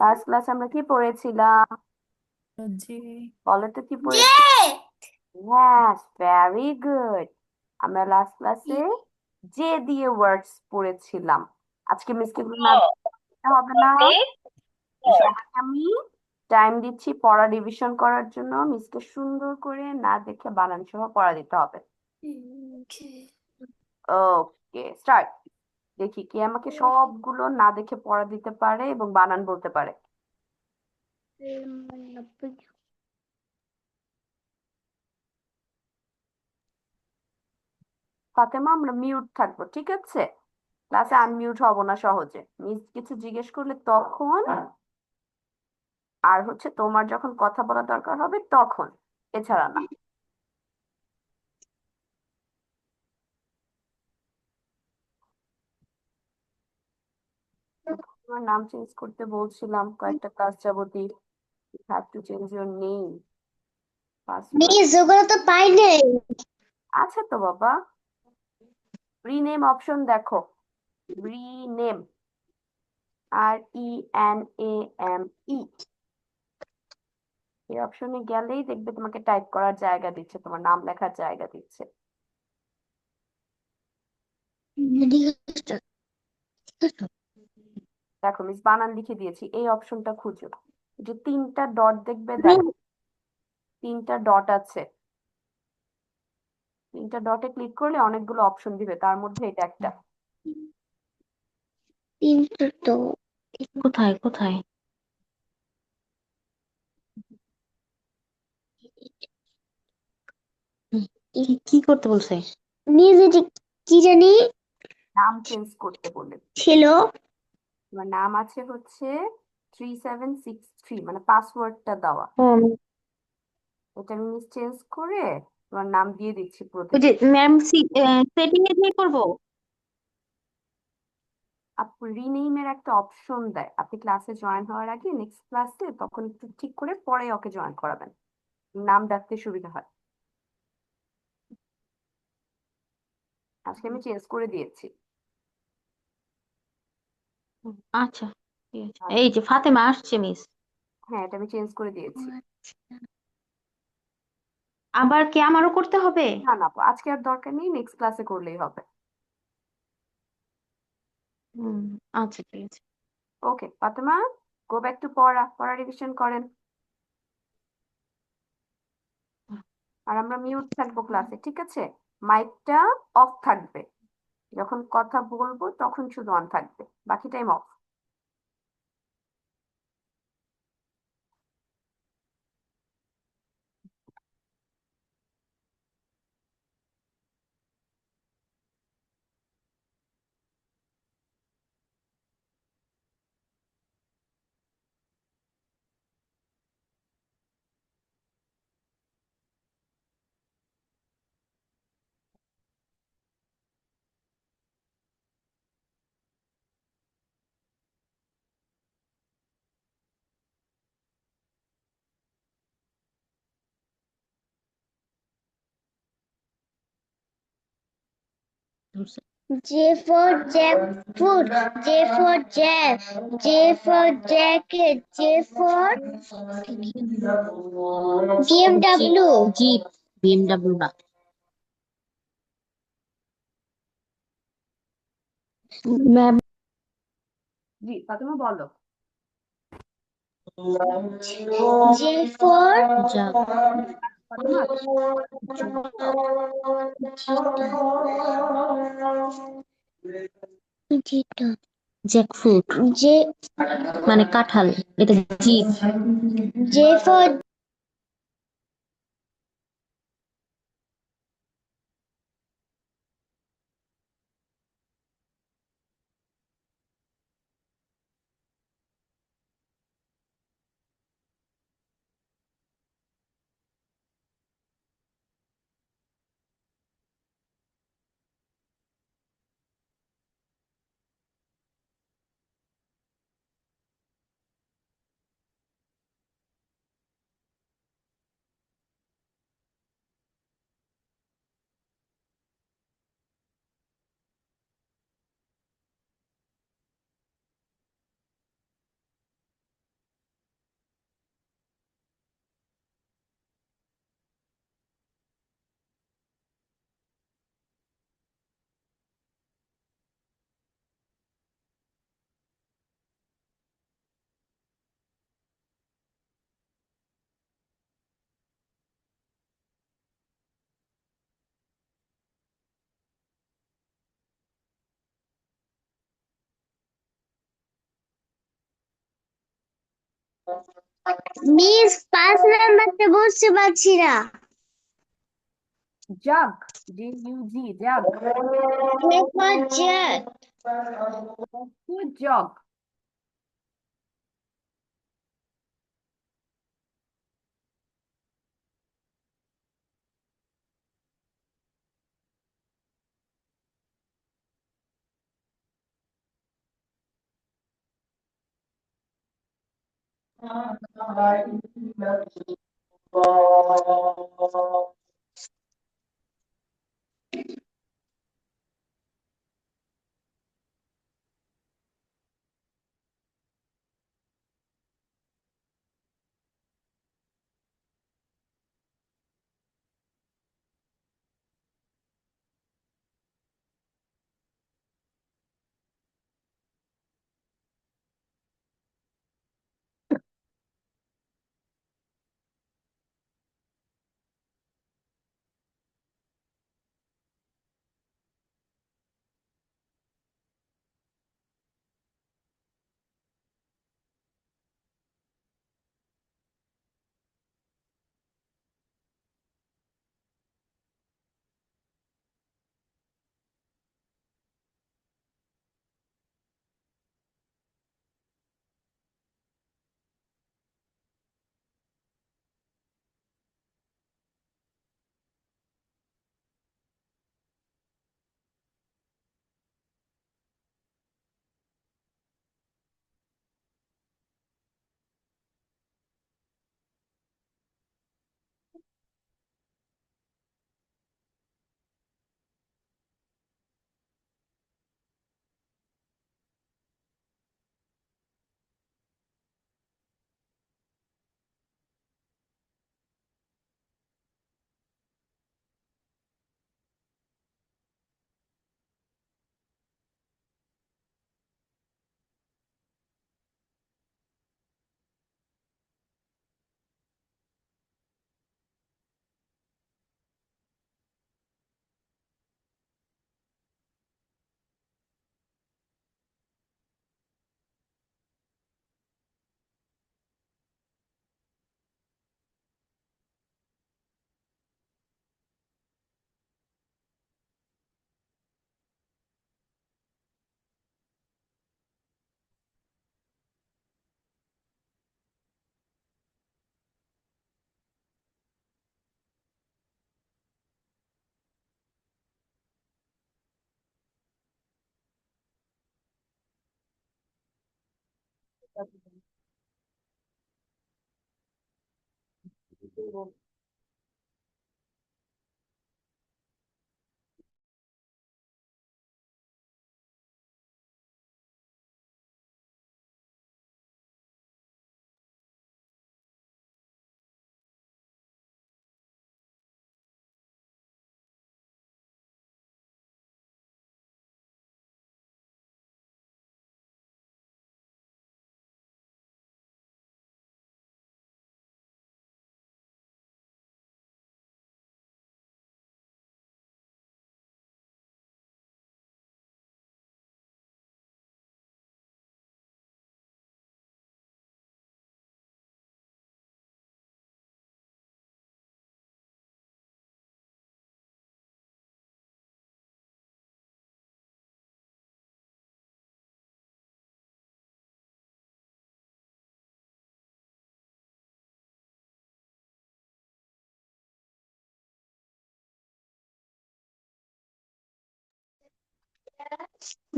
Last class আমরা কি পড়েছিলাম? জি। বলো তো কি পড়েছি? হ্যাঁ, ভেরি গুড। আমরা লাস্ট ক্লাসে যে দিয়ে ওয়ার্ডস পড়েছিলাম। আজকে মিসকে এগুলো না দিতে হবে না। সবাইকে আমি টাইম দিচ্ছি পড়া রিভিশন করার জন্য। মিসকে সুন্দর করে না দেখে বানান সহ পড়া দিতে হবে। ওকে, স্টার্ট। দেখি কে আমাকে সবগুলো না দেখে পড়া দিতে পারে এবং বানান বলতে পারে। ফাতেমা, আমরা মিউট থাকবো, ঠিক আছে? ক্লাসে আনমিউট হব না সহজে। মিস কিছু জিজ্ঞেস করলে তখন, আর হচ্ছে তোমার যখন কথা বলা দরকার হবে তখন, এছাড়া না। তোমার নাম চেঞ্জ করতে বলছিলাম কয়েকটা ক্লাস যাবতই। You have to change your name, password. Miss ওগুলো তো পাই নাই। আছে তো বাবা, রিনেম অপশন দেখো। রিনেম, RENAME, এই অপশনে গেলেই দেখবে তোমাকে টাইপ করার জায়গা দিচ্ছে, তোমার নাম লেখার জায়গা দিচ্ছে। দেখো মিস বানান লিখে দিয়েছি, এই অপশনটা খুঁজো। এই যে তিনটা ডট দেখবে, দেখো তিনটা ডট আছে। তিনটা ডটে ক্লিক করলে অনেকগুলো অপশন দিবে, তার মধ্যে এটা একটা। তিনটা তো কোথায় কোথায়? কি করতে বলছে? নিজে কি জানি নাম চেঞ্জ করতে বলে। ছিল। তোমার নাম আছে হচ্ছে 3763, মানে পাসওয়ার্ডটা দেওয়া। ও, এটা আমি মিস চেঞ্জ করে তোমার নাম দিয়ে দিচ্ছি ওই যে প্রতিদিন। ম্যাম সেটিং এ দিয়ে করবো। আপনি রিনেইমের একটা অপশন দেয়, আপনি ক্লাসে জয়েন হওয়ার আগে নেক্সট ক্লাসে তখন একটু ঠিক করে পরে ওকে জয়েন করাবেন, নাম ডাকতে সুবিধা হয়। আজকে আমি চেঞ্জ করে দিয়েছি। আচ্ছা, ঠিক আছে। আর এই যে ফাতেমা আসছে মিস। হ্যাঁ, এটা আমি চেঞ্জ করে দিয়েছি। আবার কি আমারও করতে হবে? না না আপু, আজকে আর দরকার নেই, নেক্সট ক্লাসে করলেই হবে। হুম, আচ্ছা ঠিক আছে। ওকে ফাতেমা, গো ব্যাক টু পড়া, পড়া রিভিশন করেন। আর আমরা মিউট থাকবো ক্লাসে, ঠিক আছে? মাইকটা অফ থাকবে, যখন কথা বলবো তখন শুধু অন থাকবে, বাকি time of. J for jackfruit. J for jack. J for jacket. J for BMW. Jeep. BMW না। ম্যাম, জি ফাতেমা বলো। J for jack. Fatema, jackfruit যে মানে কাঁঠাল, এটা জিপ। J for মিস 5 নাম্বারটা বুঝতে পারছি না। Jug. J-U-G. Jug. J for jet. Good job.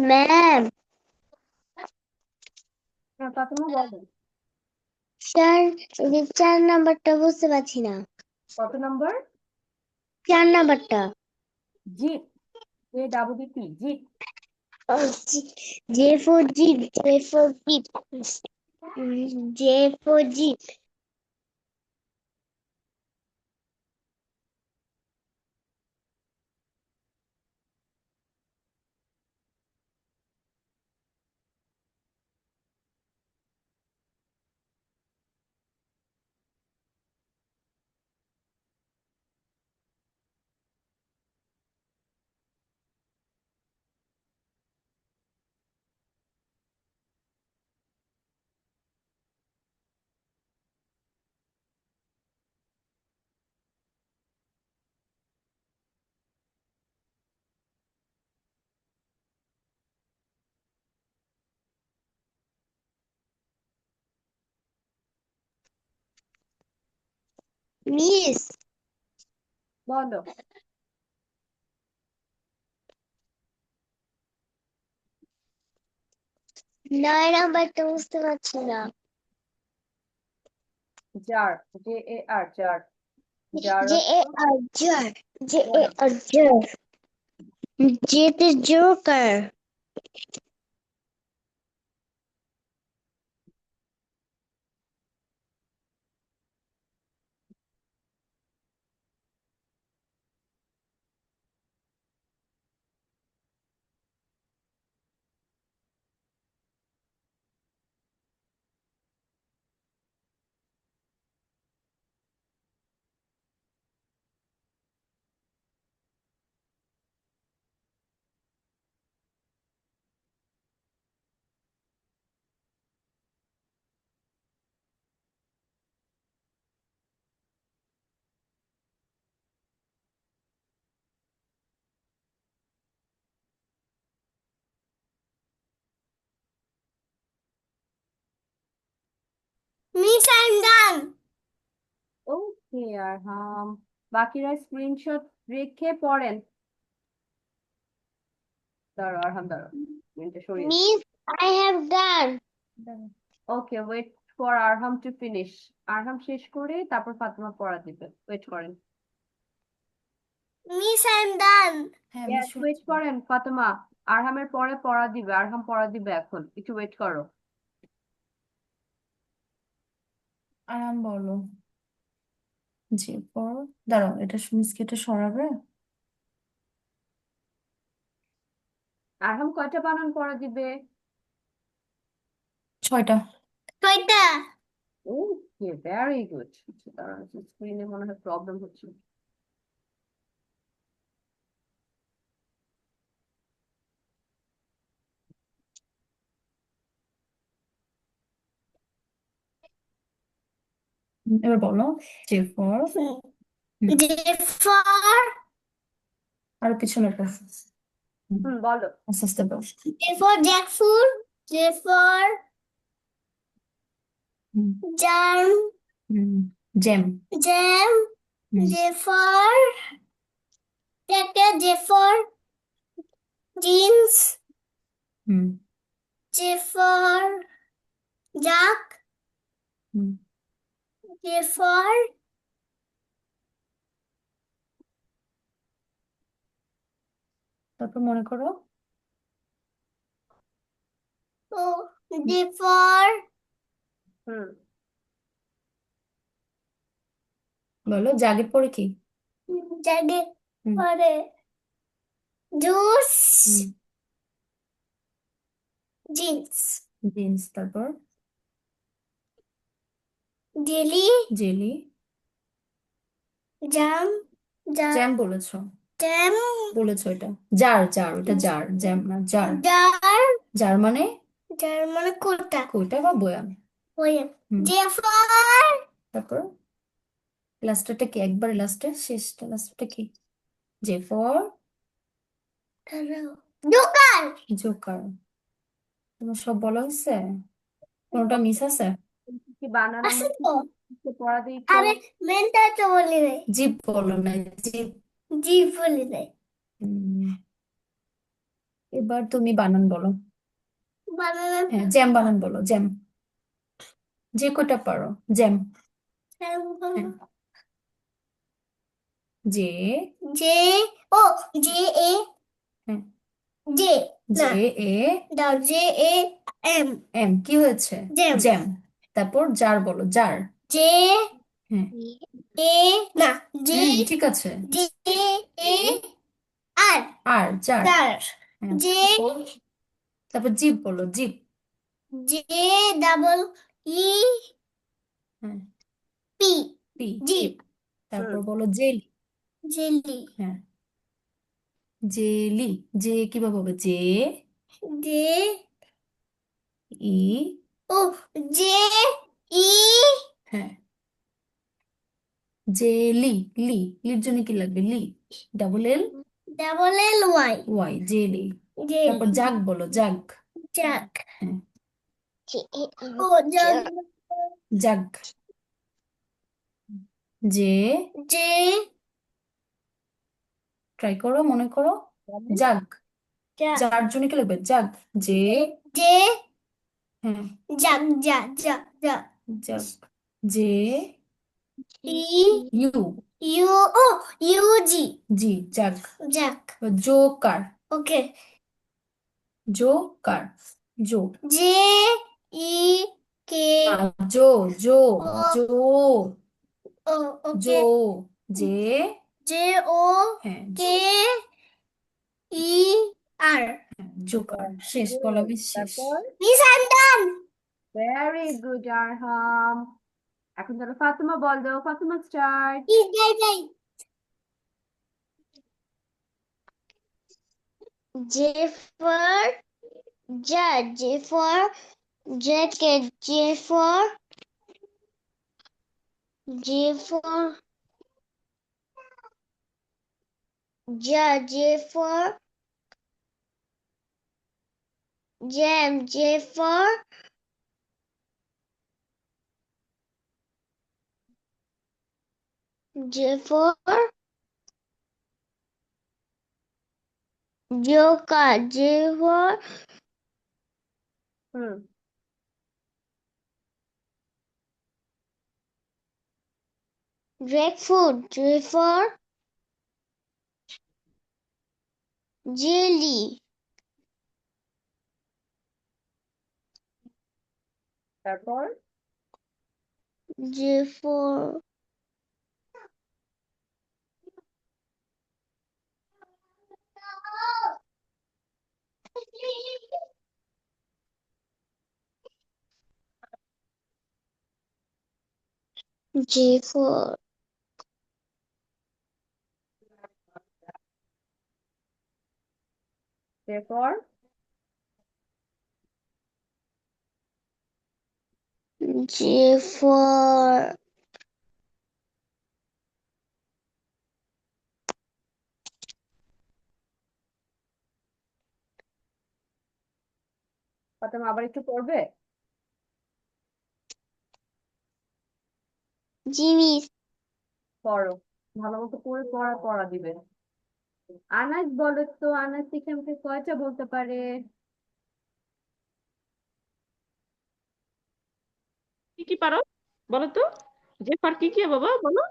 Ma'am, Fatema বলো। স্যার, এই যে 4 নাম্বারটা বুঝতে পারছি না। কত নম্বর? 4 নাম্বারটা। Jeep. J-double-E-P. Jeep. J for jeep. J for jeep. J for jeep. Miss বলো। 9 নাম্বারটা বুঝতে পারছি না। Jar, JAR, jar. Jar J A অর্থ আর জার, জে এ বলো। আর জার, জেতে joker. Miss I am done. Okay Arham, বাকিরা স্ক্রিনশট রেখে পড়েন। দাঁড়াও আরহাম, দাঁড়াও, স্ক্রিনটা সরিয়ে দিই। Miss I have done. Okay, wait for Arham to finish. Arham শেষ করে তারপর ফাতেমা পড়া দিবে, ওয়েট করেন। Miss I am done. হ্যাঁ আমি ইয়েস, ওয়েট শুনছি। করেন ফাতেমা। আরহামের পরে পড়া দিবে, আরহাম পড়া দিবে এখন, একটু ওয়েট করো। আরাম বলো। জি পড়ো। দাঁড়াও, এটা মিসকে এটা সরাবে। আরহাম কয়টা বানান পড়া দিবে? 6টা। 6টা। ওকে, ভেরি গুড। দাঁড়ান, স্ক্রিনে মনে হয় প্রবলেম হচ্ছে। এবার বলো। J for. জে ফর, আরো পিছনে বলো। আস্তে আস্তে বলো। J for jackfruit, J for hmm, জাম, হুম, জ্যাম। জ্যাম, হুম, J for tractor, J for jeans, হুম, জে ফর জাক, হুম। জে ফর তারপর মনে করো। ও, জে ফর হুম। বলো জাগের পরে কি? জাগে হুম, পরে জুস, হুম, জিন্স, জিন্স। তারপর জেলি, জেলি। জাম, জাম, জ্যাম বলেছো, জ্যাম, বলেছো এটা। জার, জার, ওটা জার, জ্যাম না, জার। জার, জার মানে জার মানে কোটা, কইটা বা বয়াম। বয়াম, হুম। জে ফর তারপর লাস্টটা কি, একবারে লাস্টে শেষটা লাস্টটা কি? J for Joker. জোকার। তোমার সব বলা হয়েছে? কোনোটা মিস আছে? কি বানান আছে আমরা তো, একটু পড়া দিই তো। আরে মেনটা তো বলি নাই, জিপ বলো না, জিপ। জি বলি নাই। হুম, এবার তুমি বানান বলো। বানানা হ্যাঁ, জ্যাম বানান বলো, জ্যাম। যে কটা পারো। জ্যাম। হ্যাঁ। জে। জে, ও, জে এ, হ্যাঁ। জে না, জে এ দাও, জে এ এম, এম কি হয়েছে? Jam, jam. তারপর জার বলো, জার। জে হ্যাঁ। এ না, জে, ঠিক আছে। J A R, R jar. তার, হ্যাঁ। জে, তারপর জিপ বলো, জিপ। জে ডাবল ই হ্যাঁ। P, P, jeep, jeep. তারপর হুম। বলো জেলি। জেলি, হ্যাঁ। জেলি। জে কিভাবে হবে? J J, E. ও, জে ই, হ্যাঁ। জেলি। লি। লির জন্য কি লাগবে? লি। Double L double L Y, Y, jelly. Jelly, তারপর জাগ বলো, জাগ। জাক, হ্যাঁ। ও, jug, jug. J J try করো, মনে করো। বলেন। জাগ, জা যার জন্য কি লিখবে? জাগ। জে, জে হ্যাঁ, জাগ জা জা জা jug. J E U, U O U G G, jug. Jug joker, okay joker, জো। জে ই কে না, জো, জো, ও জো, ও জো। ওকে জে, জে ও হ্যাঁ, জো, কে ই আর জোকার। শেষ, বলা বেশ শেষ। তারপর miss I am done very good Arham. এখন তাহলে ফাতেমা বল দাও, ফাতেমা স্টার্ট। ইজ যাই যাই জে ফর জা J for jacket J for ja J for jam J for joker J for hmm grapefruit J for jelly তারপর J for J for এরপর J for Fatema আবার একটু পড়বে। জিনিস পড়ো, ভালো মতো করে পড়া পড়া দিবে। আনাস বলো তো, আনাস থেকে আমাকে কয়টা বলতে পারে? কি কি পারো বলো তো? যে ফর কি কি বাবা বলো?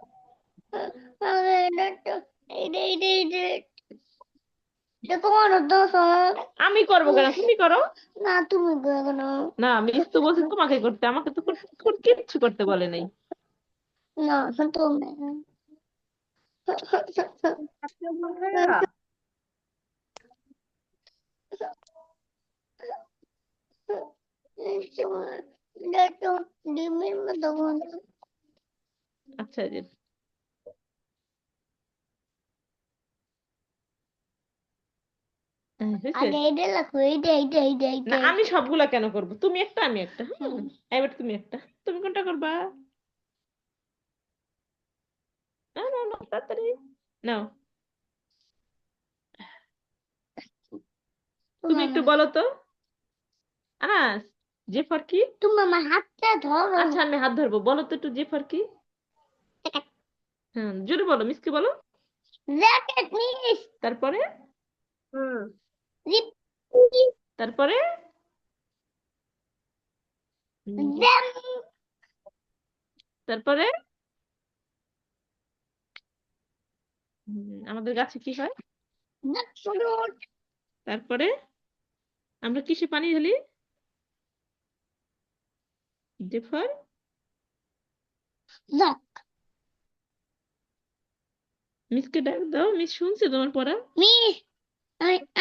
এটা তোমার দোষ আমি করবো কেন, তুমি করো। না তুমি কেন না, মিস তো বলছে তোমাকে করতে, আমাকে তো কিচ্ছু করতে বলে নাই। না তুমি আচ্ছা ভাইয়া, ডিমের মতো গন্ধ। আচ্ছা যে হয়েছে। আগে এটা লাগো এইটা না, আমি সবগুলা কেন করব? তুমি একটা আমি একটা। এবার তুমি একটা, তুমি কোনটা করবা? না না না, তাড়াতাড়ি নাও। তুমি একটু বলো তো আনাস, যে ফর কি? তুমি আমার হাতটা ধরো আচ্ছা আমি হাত ধরবো, বলো তো একটু যে ফর কি? হ্যাঁ জোরে বলো, মিসকে বলো। জ্যাকেট মিস তারপরে হুম রিপ তারপরে জ্যাম তারপরে আমাদের গাছে কি হয়? ফ্রুট তারপরে আমরা কিসে পানি ঢালি? জেফার জক মিসকে ডাক দাও, মিস শুনছে তোমার পড়া। মিস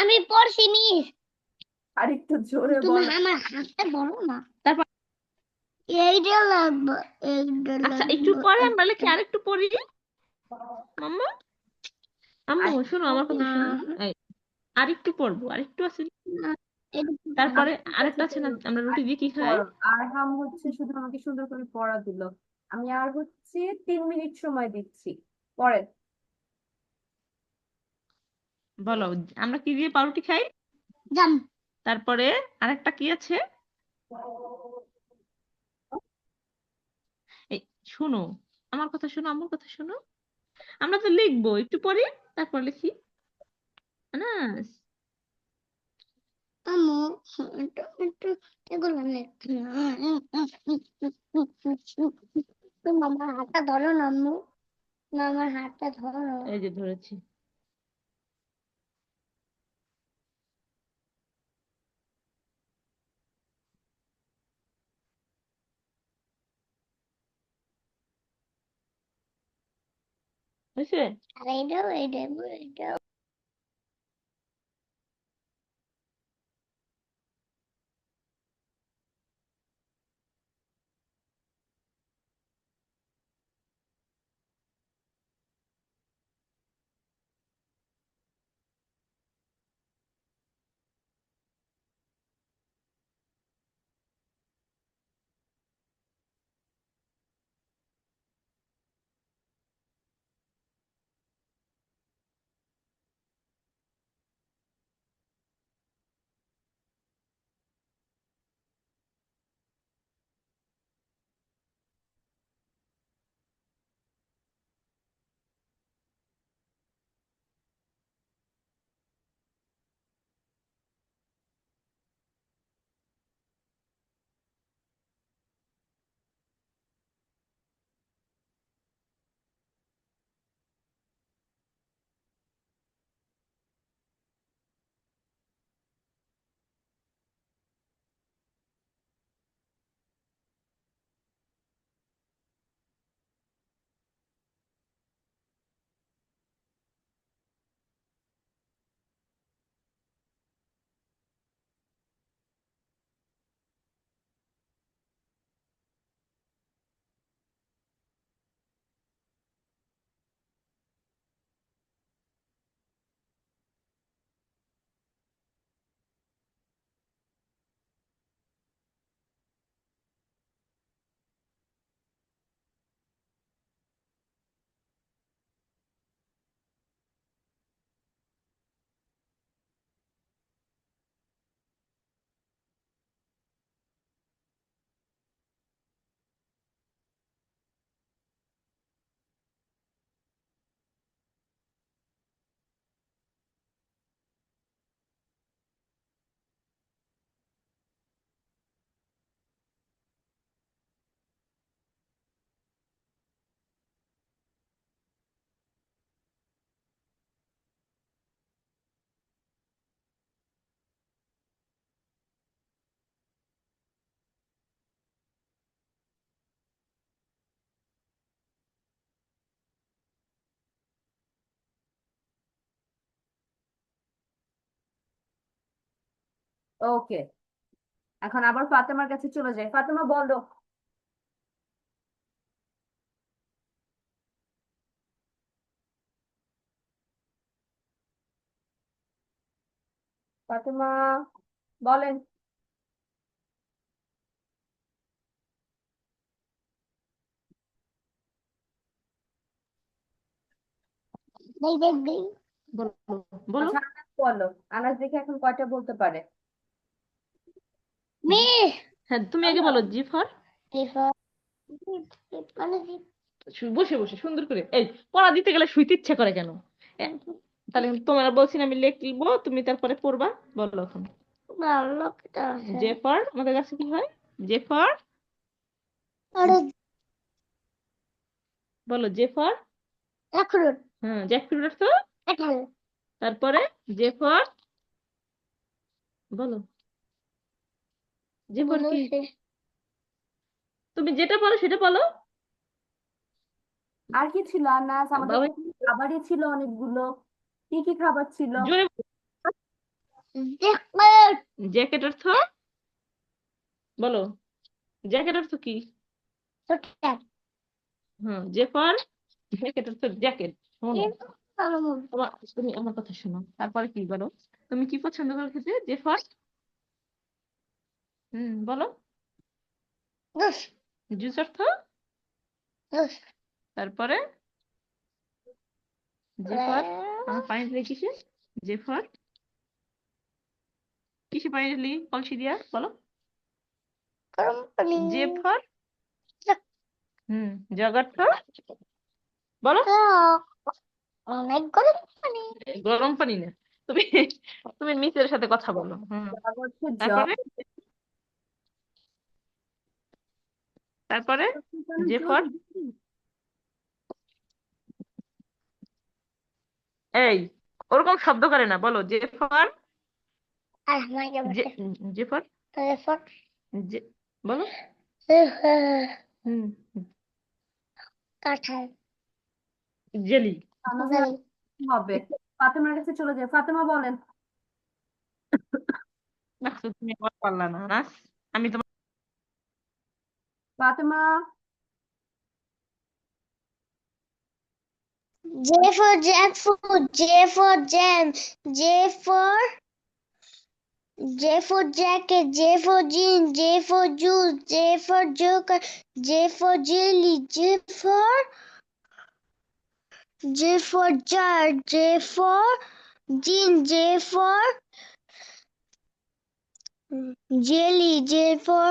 আমি পড়ছি মিস আর একটু জোরে তুমি বলো। আমার হাতটা ধরো না তারপর এইটা লাগবে এইটা আচ্ছা একটু লাগবে পরে আমরা লিখি, আর একটু পড়ি। মাম্মা আম্মু আর শোনো আমার কথা না শোনো। এই, আর একটু পড়বো, আর একটু আছে। না এটা তারপরে ঠিক আছে, আরেকটা আছে না, তুমি আমরা আর রুটি দিয়ে কি খাই? পড়ো। আরহাম হচ্ছে শুধু আমাকে সুন্দর করে পড়া দিল। আমি আর হচ্ছে 3 মিনিট সময় দিচ্ছি। পড়েন। বলো, আমরা কি দিয়ে পাউরুটি খাই? জাম তারপরে আরেকটা কি আছে? এই শোনো, আমার কথা শোনো, আমার কথা শোনো। আমরা তো লিখবো একটু পরে, তারপর লিখি। আনাস, আম্মু একটু একটু এগুলো নে। তুমি আমার হাতটা ধরো না আম্মু, না আমার হাতটা ধরো। এই যে ধরেছি। হয়েছে? আর এইটাও এইটাও এইটাও। ওকে, এখন আবার ফাতেমার কাছে চলে যাই। ফাতেমা বলো। ফাতেমা বলেন। দেই দেই দেই। বলো, বলো। আচ্ছা আনাস বলো। আনাস দেখে এখন কয়টা বলতে পারে? মিস হ্যাঁ, তুমি আগে বলো। জি ফর, মানে বসে বসে সুন্দর করে। এই, পড়া দিতে গেলে শুইতে ইচ্ছা করে কেন? এ, তাহলে তোমার বলছি না আমি লিখবো, তুমি তারপরে পড়বা। বলো এখন। ভালো কথা আছে। জে ফর, আমাদের কাছে কি হয়? জে ফর, আরে বলো। জে ফর, রাখুন হ্যাঁ, জ্যাকফ্রুট অর্থ। কাঁঠাল। তারপরে জে ফর, বলো। জে ফর কি? বলছে তুমি যেটা বলো সেটা বলো। আর কি ছিল আনাস? আমাদের বাবা, তো খাবারই ছিল অনেকগুলো। কি কি খাবার ছিল? জোরে। জ্যাকফ্রুট। জ্যাকেট অর্থ, বলো। জ্যাকেট অর্থ কি? ছোটা। হ্যাঁ, জে ফর জ্যাকেট অর্থ জ্যাকেট। শোনো, তুমি আমার কথা শোনো, তারপরে কি বলো। তুমি কি পছন্দ করো খেতে? জে ফর, বলো। দোষ জুস অর্থ, দোষ। তারপরে জে ফর, আমার পানি ঢেলে কিসে? জে ফর কিসে পানি ঢেলি? কলসি দিয়া, বলো। গরম পানি। জে ফর, জগ অর্থ বলো। অনেক গরম পানি। গরম পানি না, তুমি তুমি মিসের সাথে কথা বলো। জগ হচ্ছে জগ। তারপরে তারপরে জে ফর এই ওরকম শব্দ করে না, বলো জে ফর আর আমাকে জে জে ফর তারপর জে বলো। হুম কাঁঠাল জেলি। আমাদের হবে। ফাতেমার কাছে চলে যায়, ফাতেমা বলেন। তুমি আবার পারলা না না, আমি তোমার J Fatema for jackfruit, J for jam, J for jacket, J for jeans, J for juice, J for joker, J for jelly, J for jar, J for jean, J for jelly, J for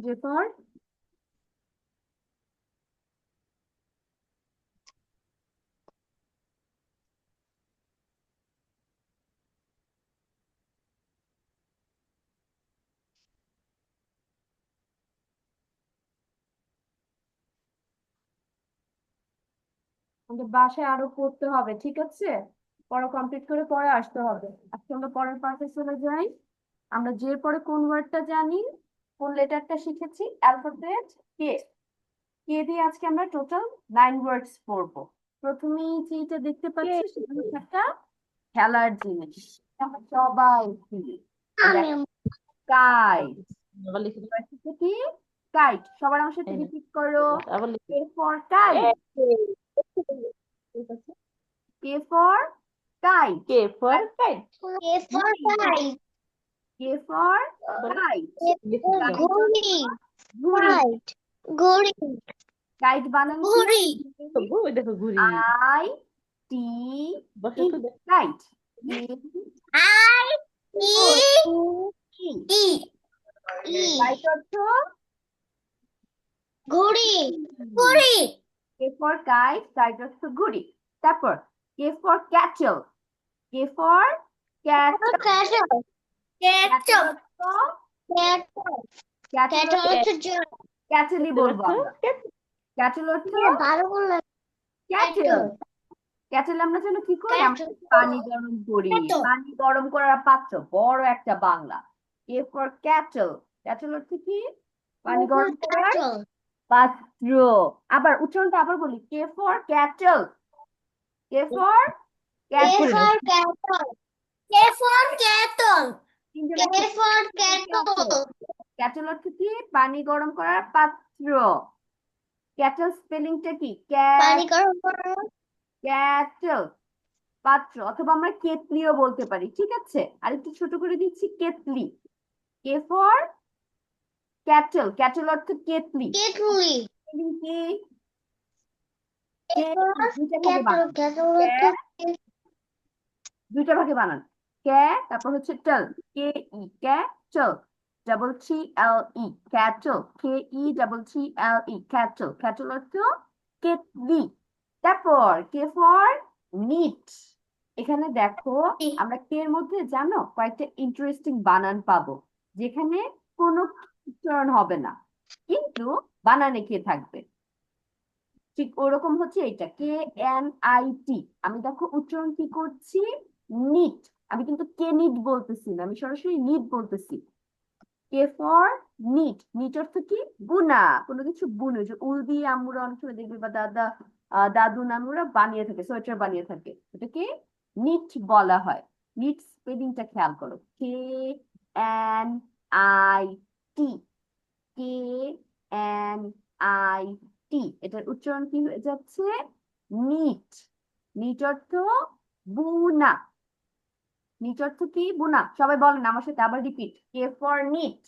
J for আমাদের বাসায় আরো পড়তে হবে, ঠিক আছে? পড়া complete করে পরে আসতে হবে। আজকে আমরা পরের পার্টে চলে যাই। আমরা যে পরে কোন ওয়ার্ডটা জানি, কোন লেটারটা শিখেছি, অ্যালফাবেট কে। কে দিয়ে আজকে আমরা টোটাল 9 ওয়ার্ডস পড়বো। প্রথমেই যেটা দেখতে পাচ্ছি সেটা হচ্ছে একটা খেলার জিনিস, আমরা সবাই চিনি। কাইট। আবার লিখে দাও। কি? কাইট। সবার আমার সাথে এই নাও, রিপিট করো। আবার লিখে K for kite. K for kite. K for kite. K for kite, K for kite. ঘুড়ি, ঘুড়ি। kite, ঘুড়ি, কাইট বানান কি? ঘুড়ি, ওই দেখো ঘুড়ি। আই টি বসো ই তো দেখো। Kite. I E E kite অর্থ ঘুড়ি, ঘুড়ি, কে ফর কাইট, কাইট অর্থ ঘুড়ি। তারপর K for cattle. K for cattle. kettle, cattle অর্থ kettle, ক্যাটল kettle হচ্ছে জল। ক্যাটলই বলবো অর্থ আমরা। ক্যাটল অর্থ ভালো বললাম ক্যাটল। ক্যাটল আমরা যেন কি করি, আমরা পানি গরম করি। Kettle. পানি গরম করার পাত্র, বড় একটা বাংলা। কে ফর ক্যাটল। ক্যাটল অর্থ কি? পানি গরম করার kettle, পাত্র। আবার উচ্চারণটা আবার বলি, কে for cattle. K for K cattle. for kettle, K for kettle, K for kettle, cattle অর্থ কি? পানি গরম করার পাত্র। ক্যাটল স্পেলিংটা কি? পানি গরম করো, ক্যাটল পাত্র, অথবা আমরা কেতলিও বলতে পারি, ঠিক আছে? আর একটু ছোট করে দিচ্ছি, কেতলি। K for kettle. ক্যাটল অর্থ কেতলি। কেটলি, স্পেলিং কি? K for দুইটা ভাগে kettle, বানান। kettle ক্যা, হচ্ছে দুইটা ভাগে বানান। ক্যা, তারপর হচ্ছে টল। কে ই ক্যাটল। ডাবল টি এল ই ক্যাটল। কে ই ডাবল টি এল ই ক্যাটল। ক্যাটল অর্থ কেতলি। তারপর কে ফর নিট। এখানে দেখো, আমরা কে এর মধ্যে জানো কয়েকটা ইন্টারেস্টিং বানান পাবো, যেখানে কোনো উচ্চারণ হবে না, কিন্তু বানানে কে থাকবে। ঠিক ওরকম হচ্ছে এটা, কে এন আই টি। আমি দেখো উচ্চারণ কি করছি, নিট। আমি কিন্তু কে নিট বলতেছি না, আমি সরাসরি নিট বলতেছি। কে ফর নিট। নিট অর্থ কি? বুনা। কোনো কিছু বুনে, যে উল দিয়ে আমরা অনেক সময় দেখবে, বা দাদু নানুরা বানিয়ে থাকে, সোয়েটার বানিয়ে থাকে, এটাকে নিট বলা হয়। নিট স্পেলিংটা খেয়াল করো, কে N I T. K N I টি। এটার উচ্চারণ কি হয়ে যাচ্ছে? নিট। নিট অর্থ বুনা। নিট অর্থ কি? বুনা। সবাই বলেন আমার সাথে, আবার repeat, K for knit.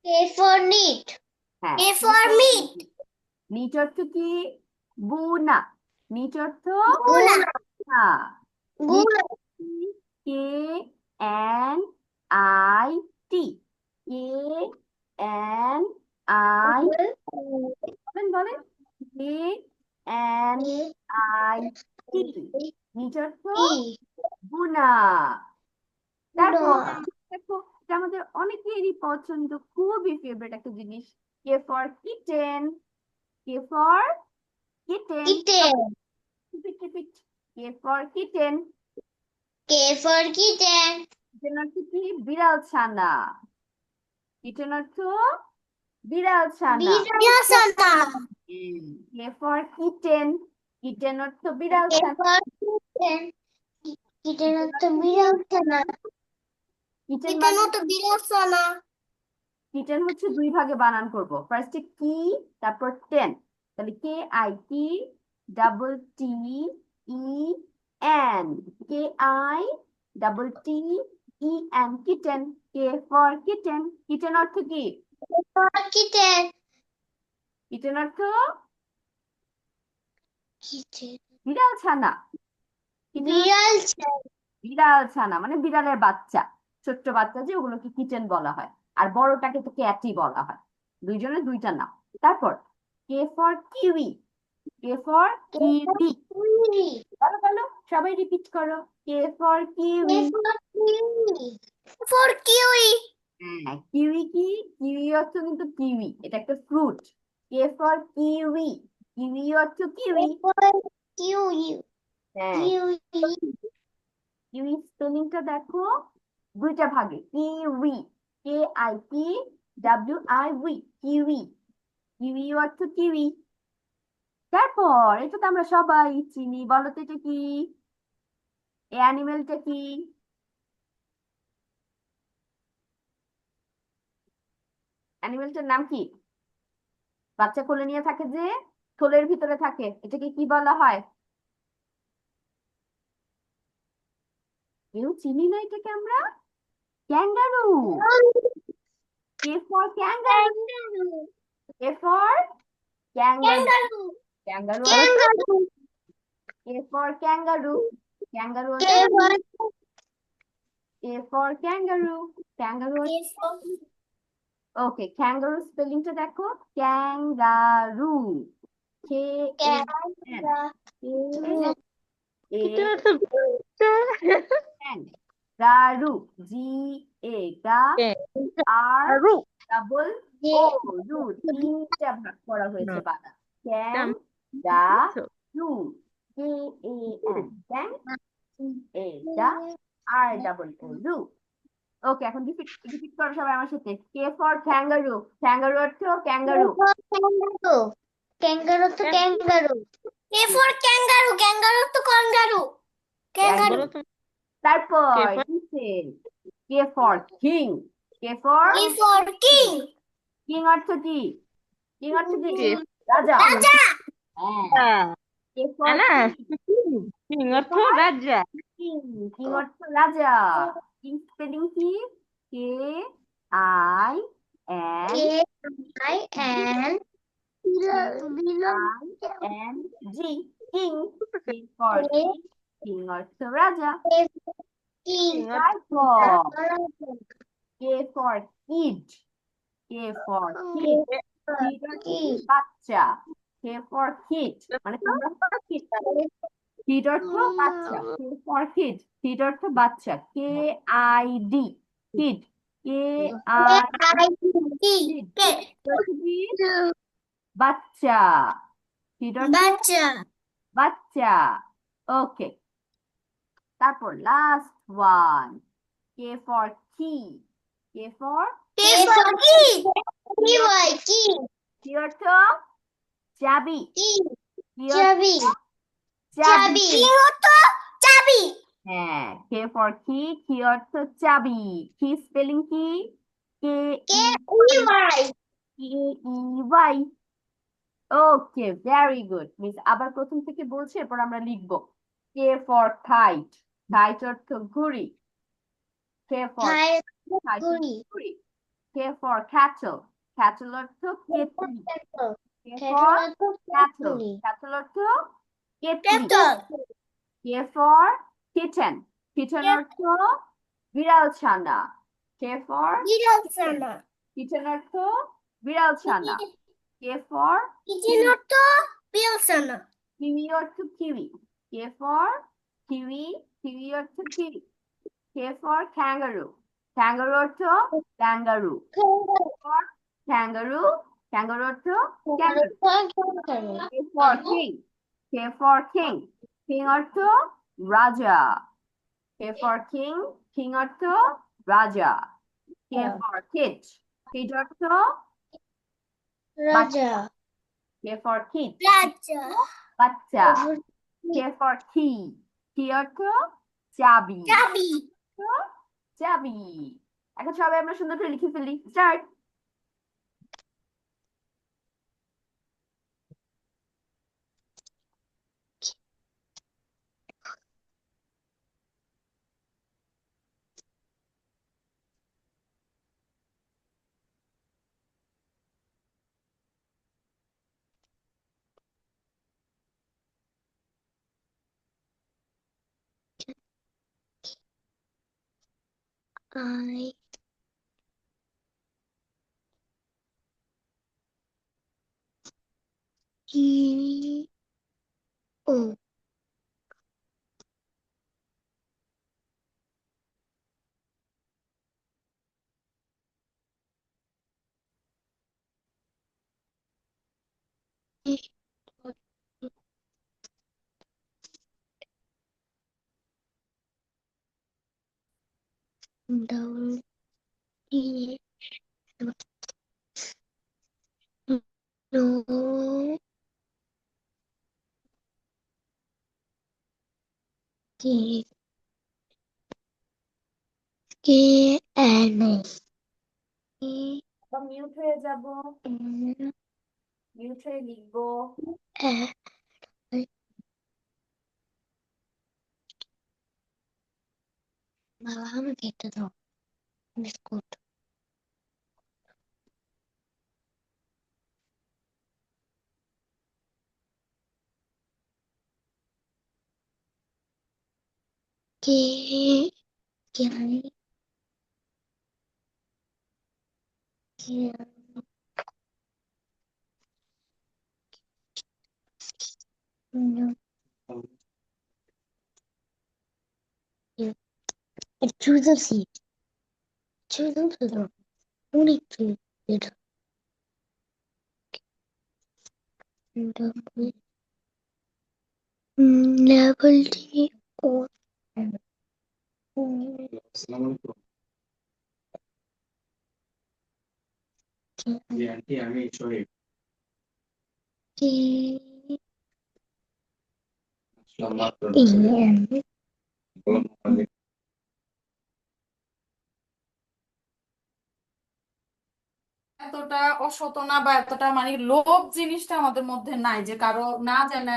K for neat, হ্যাঁ, K for meat, নিট অর্থ কি? বুনা। নিট অর্থ গুনা, বুনা। গুনা, K N I T KNI বলেন KNIT নিচ অর্থ গুণা। তারপর দেখো এটা আমাদের অনেকেরই পছন্দ, খুবই ফেভারিট একটা জিনিস, K for kitten. K for kitten. Kitten. Repeat repeat, K for kitten. K for kitten. Kitten অর্থ কি? বিড়াল ছানা। কিটেন অর্থ বিড়াল ছানা। Biryasana. K for kitten. Kitten অর্থ বিড়াল K ছানা। for kitten. Kitten to biryasana. Kitten Kitten to biryasana. Kitten হচ্ছে দুই ভাগে বানান করব, ফার্স্টে কি তারপর টেন, তাহলে KITTEN KITTEN kitten. K for kitten. Kitten অর্থ কি? K for kitten. কিটেন অর্থ Kitten. বিড়াল ছানা। Kitten Biryasana. বিড়াল ছানা মানে বিড়ালের বাচ্চা, ছোট্ট বাচ্চা যে ওগুলোকে কিটেন বলা হয়, আর বড়টাকে তো ক্যাটই বলা হয়। দুইজনের দুইটা নাম। তারপর K for kiwi. K for kiwi. Kiwi. বলো বলো, সবাই রিপিট করো, K for K kiwi. for kiwi. For kiwi. হ্যাঁ, কিউই কি? কিউই অর্থ কিন্তু কিউই, এটা একটা fruit. K for kiwi. Kiwi অর্থ K কিউই। for kiwi. হ্যাঁ, Kiwi. কিউই স্পেলিংটা দেখো দুইটা ভাগে, কিউই KITWII কিউই। কিউই অর্থ কিউই। তারপর এটা তো আমরা সবাই চিনি, বলো তো এটা কি? এই অ্যানিমেলটা কি? অ্যানিমেলটার নাম কি? বাচ্চা কোলে নিয়ে থাকে যে, থলের ভিতরে থাকে, এটাকে কি বলা হয়? কেউ চিনি না এটাকে আমরা? Kangaroo. K for kangaroo. K for kangaroo. Kangaroo Kangaroo. K for kangaroo. Kangaroo K for K for kangaroo. Kangaroo. Okay, kangaroo স্পেলিংটা দেখো, ক্যাঙ্গারু kangaroo. কিটেন অর্থ বাচ্চা। গারু GAR ডাবল ও রু, তিনটা ভাগ করা হয়েছে বানা। ক্যাঙ্গারু KAN আর ডাবল ও রু। ওকে, এখন রিপিট রিপিট করো সবাই আমার সাথে, কে ফর ক্যাঙ্গারু। ক্যাঙ্গারু অর্থ kangaroo. Kangaroo. Kangaroo to kangaroo. K for kangaroo. Kangaroo to kangaroo. বলো তো তারপর কে ফর কিসের? K for king. K for K for king. King অর্থ কি? কিং অর্থ কি? কে রাজা। Raja. হ্যাঁ, কে ফর না কিং অর্থ রাজা। কিং। কিং অর্থ রাজা। কিং স্পেলিং কি? KING। King. King for king অর্থ রাজা। King. তারপর K for kid. K for kid. Kid অর্থ কি? বাচ্চা। কে ফর কিড মানে তোমরা কিড। কিড অর্থ বাচ্চা। কে ফর কিড। কিড অর্থ বাচ্চা। KID kid. বাচ্চা। কিড অর্থ বাচ্চা। ওকে, তারপর লাস্ট ওয়ান, কে ফর কি। কে ফর কি অর্থ? চাবি। কি অর্থ? চাবি। হ্যাঁ, কে ফর কি, কি অর্থ চাবি। কি স্পেলিং কি? KEY। ওকে, ভেরি গুড মিস। আবার প্রথম থেকে বলছি, এরপর আমরা লিখবো। K for kite. কাইট অর্থ ঘুড়ি। কে ফর ঘুড়ি। কে ফর ক্যাটল। ক্যাটল অর্থ কেতলি। K for kettle. ক্যাটল অর্থ কেতলি। K for kitten. কিটেন অর্থ বিড়াল ছানা। K for বিড়ালছানা kitten অর্থ বিড়ালছানা। K for কিচেন অর্থ বিড়ালছানা kiwi অর্থ kiwi। K for kiwi, kiwi অর্থ kiwi। K for kangaroo, kangaroo অর্থ kangaroo। For kangaroo, kangaroo অর্থ kangaroo। K for king, K for king, king অর্থ রাজা। K for king, king অর্থ রাজা। K for kid, kid অর্থ রাজা K for kid, রাজা বাচ্চা। K for key, key অর্থ চাবি। চাবি চাবি। এখন সবাই আমরা সুন্দর করে লিখে ফেলি। Start. I E O W E No K K N E mute হয়ে যাব, N মিউট হয়ে লিখবো। বাবা আমাকে একটা দাও biscuit K K K choose a seat. Choose a seat. Only choose it. Level D or K N এতটা অসত না বা এতটা মানে লোভ জিনিসটা আমাদের মধ্যে নাই যে কারো না জানা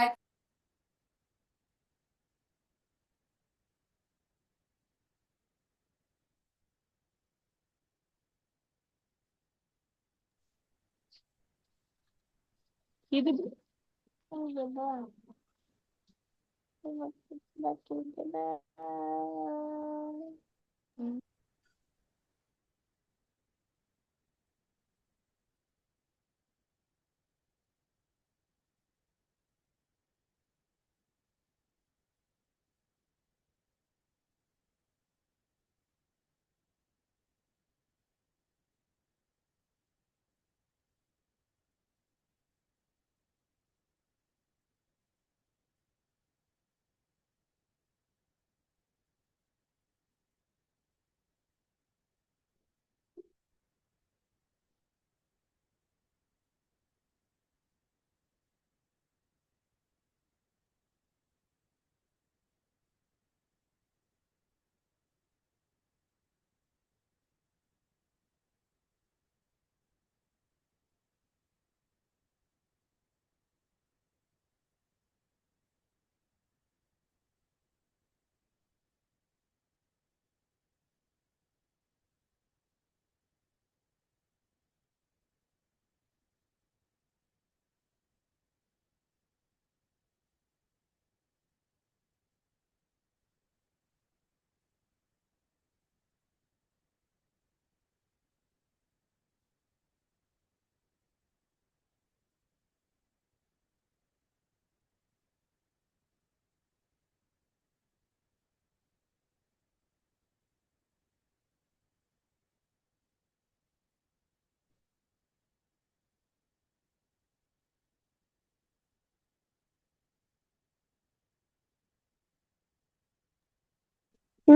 কি দেবো?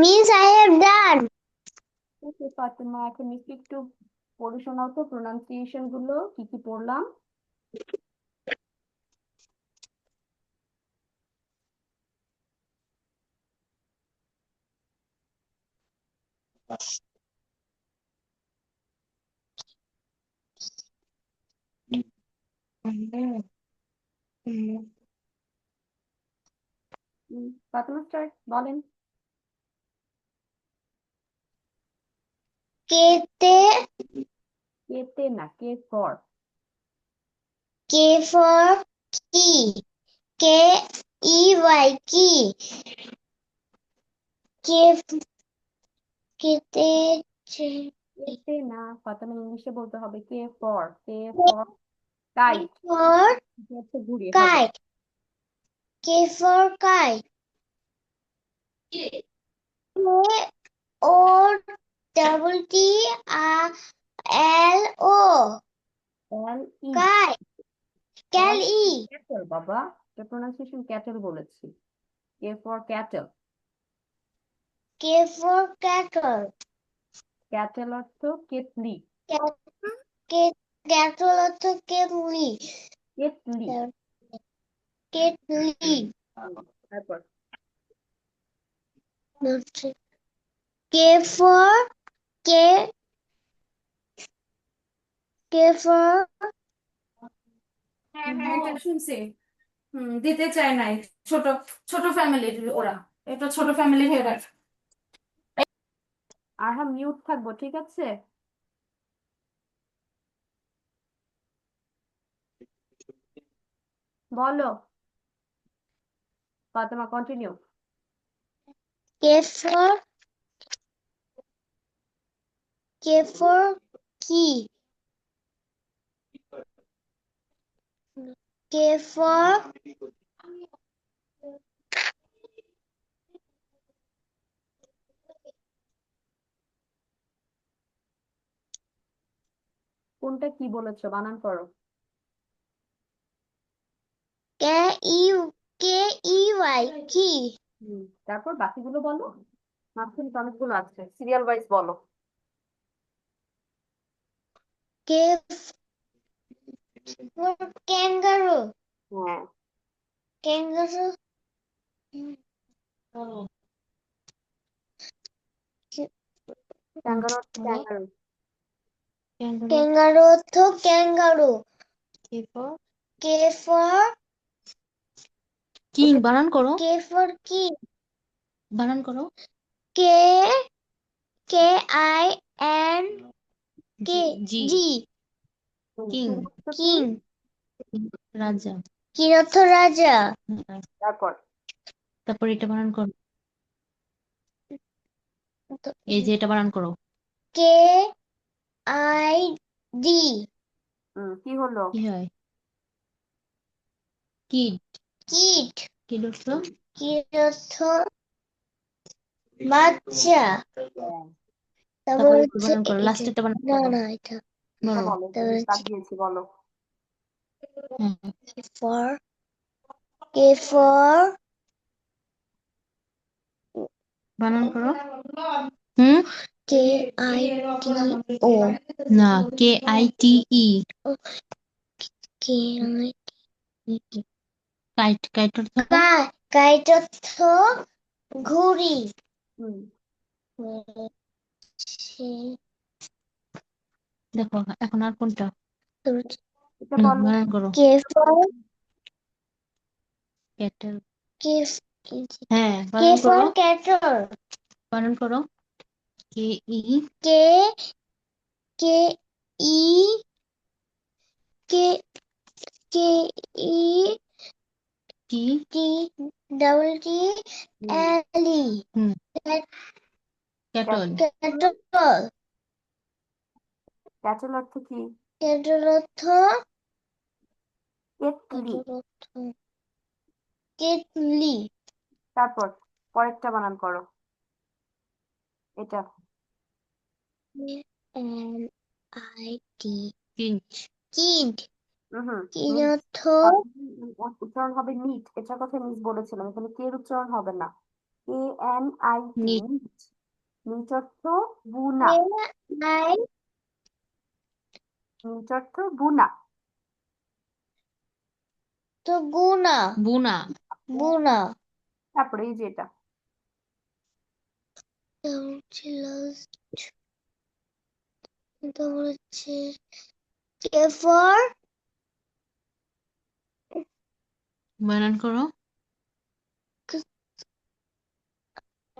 Miss, I have done. ওকে ফাতেমা, এখন একটু পড়ে শোনাও তো প্রোনাউন্সিয়েশন গুলো কি কি পড়লাম। ফাতেমা স্টার্ট বলেন। Kete, কেতে না, K for. K for key. K-E-Y, key. Kete, কেতে না ফাতেমা, ইংলিশে বলতে হবে K for. K for kite, for হচ্ছে ঘুড়ি হবে। kite. K for kite. K-O-T-T-L-O. L E, Kite. K-L-E. Cattle বাবা, এটা প্রোনাউন্সিয়েশন ক্যাটেল বলেছি। K for cattle. K for cattle. Cattle অর্থ কেতলি। Cattle অর্থ কেতলি। কেতলি। কেতলি। তারপর K for K for এটা শুনছি, দিতে চায় নাই। ছোট ছোট ফ্যামিলির ওরা, এটা ছোট ফ্যামিলির হেরার। আরহাম মিউট থাকবো, ঠিক আছে? বলো Fatema, continue. K for key. K for কোনটা কি বলেছো, বানান করো। K E K E Y key. তারপর বাকিগুলো বলো, মাঝখানে তো অনেকগুলো আছে, সিরিয়াল ওয়াইজ বলো। K for kangaroo. হ্যাঁ, Kangaroo. ক্যাঙ্গারু অর্থ ক্যাঙ্গারু। Kangaroo অর্থ kangaroo. K for কিং বানান করো, K for key. বানান করো। K K I N K G, G. King, King. রাজা। King অর্থ রাজা। হ্যাঁ, তারপর তারপর এটা বানান করো, এই যে এটা বানান করো। K I D. কি হলো? কি হয়? Kid, Kid. কিড অর্থ Kid অর্থ বাচ্চা। হ্যাঁ, তারপর তারপর এটা হচ্ছে বানান করো, লাস্টেরটা বানান না করো, না এটা এটা বলো। বলো, তারপর বাদ দিয়েছি, বলো। হ্যাঁ, for K for বানান করো। হুম, K I T O. না, KITE, K I kite, kite অর্থ কাইট অর্থ ঘুড়ি। হুম দেখো এখন আর কোনটা, এটা বলো। বানান করো। K for ক্যাটেল, K হ্যাঁ K বানান for করো, cattle. বানান করো। KE, K K E K K E T, T double T হুম, L E. Cattle, Cattle. Cattle অর্থ কি? Cattle অর্থ কেতলি। কেতলি। তারপর পরেরটা বানান করো, এটা। N I T. কিঞ্চ, Kid. হুম Kid নিট, অর্থ উচ্চারণ হবে নিট, এটার কথা মিস বলেছিলাম, এখানে কে উচ্চারণ হবে না। ANIT নিট নিট নিট অর্থ বুনা আই নিট অর্থ বুনা তো গুনা বুনা বুনা তারপরে এই যে এটা তারপর হচ্ছে কে ফর বানান করো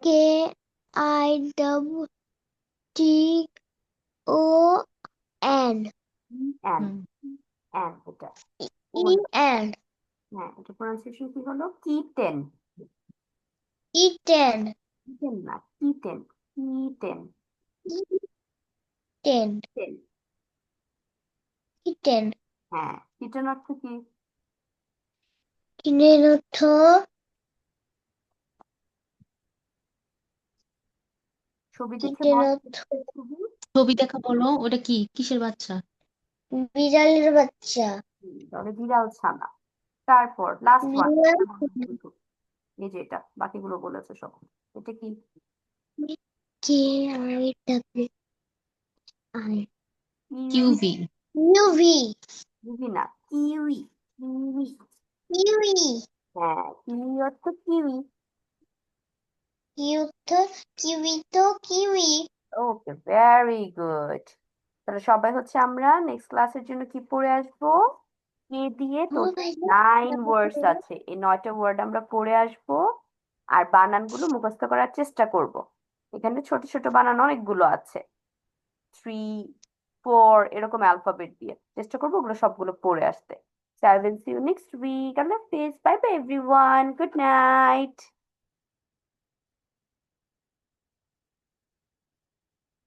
K I W T O N N hmm N এটা ই এন হ্যাঁ এটা প্রনাউন্সিয়েশন কি হলো কিটেন ইটেন কিটেন না কিটেন কিটেন টেন টেন ইটেন হ্যাঁ কিটেন অর্থ কি কিনের অর্থ ছবি দেখে কিটেন বল অর্থ ছবি ছবি দেখা বলো ওটা কি কিসের বাচ্চা বিড়ালের বাচ্চা তবে বিড়াল ছানা তারপর লাস্ট ওয়ান বিড়াল এই যে এটা বাকিগুলো বলেছে সব এটা কি কে আই ডাব্লিউ আই কিউবি ইউভি কিউই না কিউই কিউই কিউই হ্যাঁ কিউই অর্থ কিউই কিউ তো কিউই তো কিউই ওকে ভেরি গুড তাহলে সবাই হচ্ছে আমরা নেক্সট ক্লাসের জন্য কি পড়ে আসবো কে দিয়ে টোটাল 9 ওয়ার্ডস আছে এই 9টা ওয়ার্ড আমরা পড়ে আসবো আর বানানগুলো মুখস্থ করার চেষ্টা করব এখানে ছোট ছোট বানান অনেকগুলো আছে 3 4 এরকম অ্যালফাবেট দিয়ে চেষ্টা করবো ওগুলো সবগুলো পড়ে আসতে So I will see you next week. Allah Hafiz. Bye bye everyone. Good night.